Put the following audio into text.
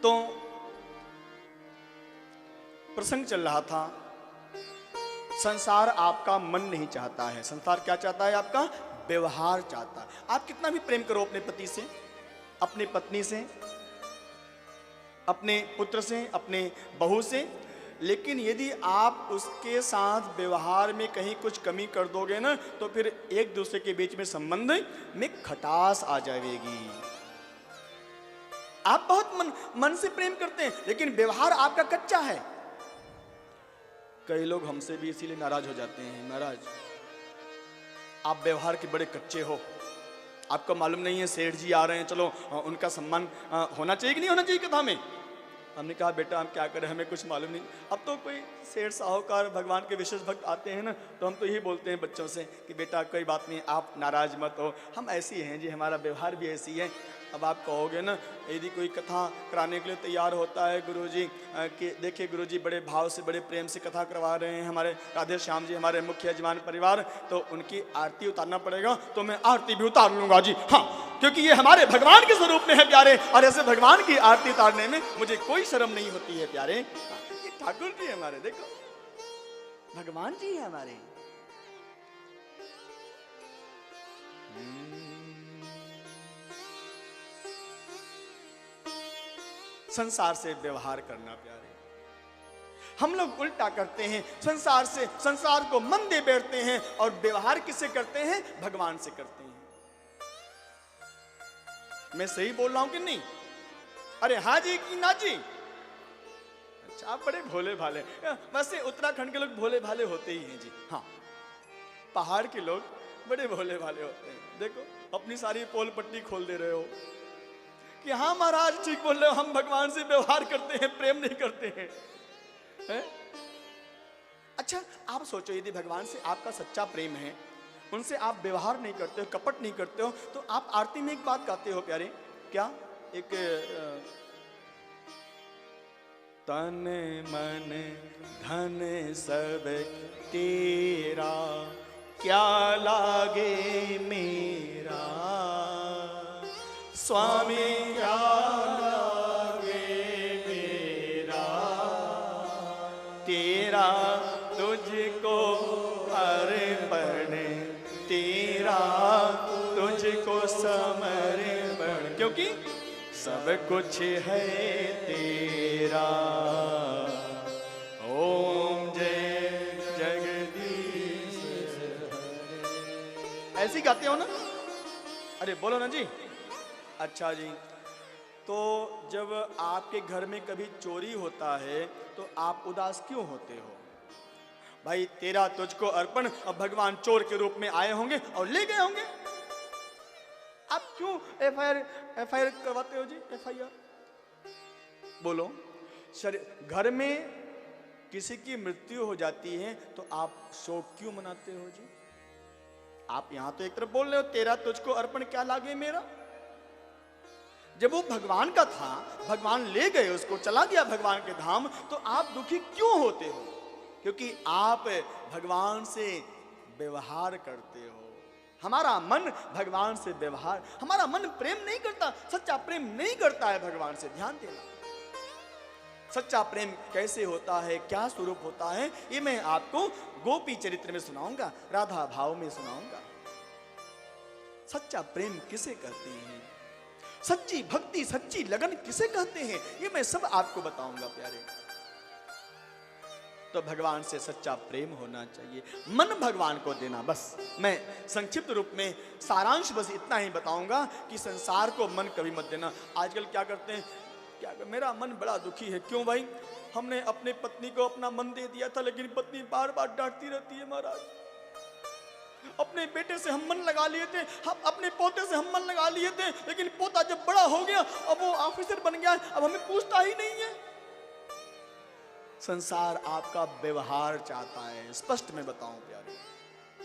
तो प्रसंग चल रहा था, संसार आपका मन नहीं चाहता है। संसार क्या चाहता है? आपका व्यवहार चाहता है। आप कितना भी प्रेम करो अपने पति से, अपनी पत्नी से, अपने पुत्र से, अपने बहू से, लेकिन यदि आप उसके साथ व्यवहार में कहीं कुछ कमी कर दोगे ना, तो फिर एक दूसरे के बीच में संबंध में खटास आ जाएगी। आप बहुत मन से प्रेम करते हैं, लेकिन व्यवहार आपका कच्चा है। कई लोग हमसे भी इसीलिए नाराज हो जाते हैं। महाराज, आप व्यवहार के बड़े कच्चे हो, आपको मालूम नहीं है सेठ जी आ रहे हैं, चलो उनका सम्मान होना चाहिए कि नहीं होना चाहिए कथा में। हमने कहा बेटा हम क्या करें, हमें कुछ मालूम नहीं। अब तो कोई सेठ साहूकार भगवान के विशेष भक्त आते हैं ना, तो हम तो यही बोलते हैं बच्चों से कि बेटा कोई बात नहीं, आप नाराज मत हो, हम ऐसी हैं जी, हमारा व्यवहार भी ऐसी है। अब आप कहोगे ना, यदि कोई कथा कराने के लिए तैयार होता है गुरुजी कि देखिए गुरुजी बड़े भाव से बड़े प्रेम से कथा करवा रहे हैं हमारे राधे श्याम जी, हमारे मुख्य यजमान परिवार, तो उनकी आरती उतारना पड़ेगा, तो मैं आरती भी उतार लूंगा जी, हाँ, क्योंकि ये हमारे भगवान के स्वरूप में है प्यारे, और ऐसे भगवान की आरती उतारने में मुझे कोई शर्म नहीं होती है प्यारे। ये ठाकुर जी हमारे, देखो भगवान जी है हमारे। संसार से व्यवहार करना प्यारे, हम लोग उल्टा करते हैं। संसार से, संसार को मन दे बैठते हैं, और व्यवहार किससे करते हैं? भगवान से करते हैं। मैं सही बोल रहा हूं कि नहीं? अरे हाँ जी कि ना जी? अच्छा, आप बड़े भोले भाले। वैसे उत्तराखंड के लोग भोले भाले होते ही हैं जी, हाँ, पहाड़ के लोग बड़े भोले भाले होते हैं। देखो अपनी सारी पोल पट्टी खोल दे रहे हो कि हाँ महाराज ठीक बोल रहे हो, हम भगवान से व्यवहार करते हैं, प्रेम नहीं करते हैं, है? अच्छा आप सोचो, यदि भगवान से आपका सच्चा प्रेम है, उनसे आप व्यवहार नहीं करते हो, कपट नहीं करते हो, तो आप आरती में एक बात गाते हो प्यारे, क्या? एक तन मन धन सब तेरा, क्या लागे मेरा स्वामी, क्या लागे मेरा, तेरा तुझको अर्पण, तेरा तुझको समर्पण, क्योंकि सब कुछ है तेरा। ओम जय जगदीश। ऐसी गाते हो ना? अरे बोलो ना जी। अच्छा जी, तो जब आपके घर में कभी चोरी होता है तो आप उदास क्यों होते हो? भाई तेरा तुझको अर्पण, अब भगवान चोर के रूप में आए होंगे और ले गए होंगे, आप क्यों एफआईआर करवाते हो जी? एफआईआर बोलो। घर में किसी की मृत्यु हो जाती है तो आप शोक क्यों मनाते हो जी? आप यहां तो एक तरफ बोल रहे हो तेरा तुझको अर्पण, क्या लागे मेरा। जब वो भगवान का था, भगवान ले गए उसको, चला गया भगवान के धाम, तो आप दुखी क्यों होते हो? क्योंकि आप भगवान से व्यवहार करते हो। हमारा मन भगवान से व्यवहार, हमारा मन प्रेम नहीं करता, सच्चा प्रेम नहीं करता है भगवान से। ध्यान देना, सच्चा प्रेम कैसे होता है, क्या स्वरूप होता है, ये मैं आपको गोपी चरित्र में सुनाऊंगा, राधा भाव में सुनाऊंगा। सच्चा प्रेम किसे कहते हैं, सच्ची भक्ति, सच्ची लगन किसे कहते हैं, ये मैं सब आपको बताऊंगा प्यारे। तो भगवान से सच्चा प्रेम होना चाहिए, मन भगवान को देना। बस मैं संक्षिप्त रूप में सारांश बस इतना ही बताऊंगा कि संसार को मन कभी मत देना। आजकल क्या करते हैं, क्या मेरा मन बड़ा दुखी है। क्यों भाई? हमने अपने पत्नी को अपना मन दे दिया था, लेकिन पत्नी बार बार डांटती रहती है महाराज। अपने बेटे से हम मन लगा लिए थे, हम अपने पोते से हम मन लगा लिए थे, लेकिन पोता जब बड़ा हो गया, अब वो ऑफिसर बन गया, अब हमें पूछता ही नहीं है। संसार आपका व्यवहार चाहता है, स्पष्ट में बताऊं प्यारे।